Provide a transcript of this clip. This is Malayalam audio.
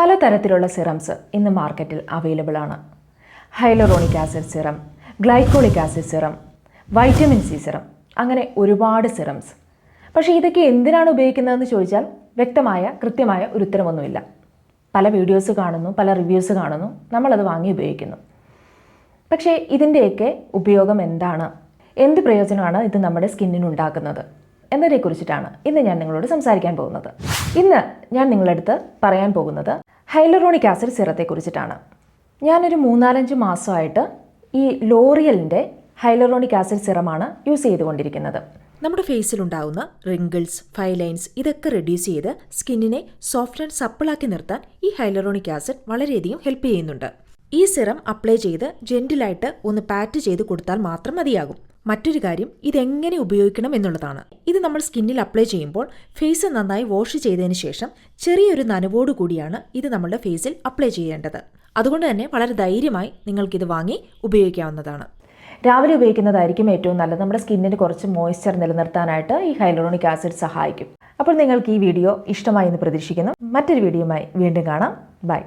പലതരത്തിലുള്ള സിറംസ് ഇന്ന് മാർക്കറ്റിൽ അവൈലബിൾ ആണ്. Hyaluronic acid serum, glycolic acid serum, vitamin C serum, അങ്ങനെ ഒരുപാട് സിറംസ്. പക്ഷേ ഇതൊക്കെ എന്തിനാണ് ഉപയോഗിക്കുന്നതെന്ന് ചോദിച്ചാൽ വ്യക്തമായ കൃത്യമായ ഒരു ഉത്തരമൊന്നുമില്ല. പല വീഡിയോസ് കാണുന്നു, പല റിവ്യൂസ് കാണുന്നു, നമ്മളത് വാങ്ങി ഉപയോഗിക്കുന്നു. പക്ഷേ ഇതിൻ്റെയൊക്കെ ഉപയോഗം എന്താണ്, എന്ത് പ്രയോജനമാണ് ഇത് നമ്മുടെ സ്കിന്നിനുണ്ടാക്കുന്നത് എന്നതിനെക്കുറിച്ചിട്ടാണ് ഇന്ന് ഞാൻ നിങ്ങളോട് സംസാരിക്കാൻ പോകുന്നത്. ഇന്ന് ഞാൻ നിങ്ങളുടെ അടുത്ത് പറയാൻ പോകുന്നത് ഹൈലറോണിക് ആസിഡ് സിറത്തെക്കുറിച്ചിട്ടാണ്. ഞാനൊരു 3-4 മാസമായിട്ട് ഈ ലോറിയലിൻ്റെ ഹൈലറോണിക് ആസിഡ് സിറമാണ് യൂസ് ചെയ്തുകൊണ്ടിരിക്കുന്നത്. നമ്മുടെ ഫേസിലുണ്ടാകുന്ന റിങ്കിൾസ്, ഫൈലൈൻസ് ഇതൊക്കെ റെഡ്യൂസ് ചെയ്ത് സ്കിന്നിനെ സോഫ്റ്റ് ആൻഡ് സപ്പിളാക്കി നിർത്താൻ ഈ ഹൈലറോണിക് ആസിഡ് വളരെയധികം ഹെൽപ്പ് ചെയ്യുന്നുണ്ട്. ഈ സിറം അപ്ലൈ ചെയ്ത് ജെന്റിലായിട്ട് ഒന്ന് പാറ്റ് ചെയ്ത് കൊടുത്താൽ മാത്രം മതിയാകും. മറ്റൊരു കാര്യം, ഇതെങ്ങനെ ഉപയോഗിക്കണം എന്നുള്ളതാണ്. ഇത് നമ്മൾ സ്കിന്നിൽ അപ്ലൈ ചെയ്യുമ്പോൾ ഫേസ് നന്നായി വാഷ് ചെയ്തതിന് ശേഷം ചെറിയൊരു നനവോടു കൂടിയാണ് ഇത് നമ്മുടെ ഫേസിൽ അപ്ലൈ ചെയ്യേണ്ടത്. അതുകൊണ്ട് തന്നെ വളരെ ധൈര്യമായി നിങ്ങൾക്കിത് വാങ്ങി ഉപയോഗിക്കാവുന്നതാണ്. രാവിലെ ഉപയോഗിക്കുന്നതായിരിക്കും ഏറ്റവും നല്ലത്. നമ്മുടെ സ്കിന്നിന് കുറച്ച് മോയ്സ്ചർ നിലനിർത്താനായിട്ട് ഈ ഹൈലറോണിക് ആസിഡ് സഹായിക്കും. അപ്പോൾ നിങ്ങൾക്ക് ഈ വീഡിയോ ഇഷ്ടമായി എന്ന് പ്രതീക്ഷിക്കുന്നു. മറ്റൊരു വീഡിയോയുമായി വീണ്ടും കാണാം. ബൈ.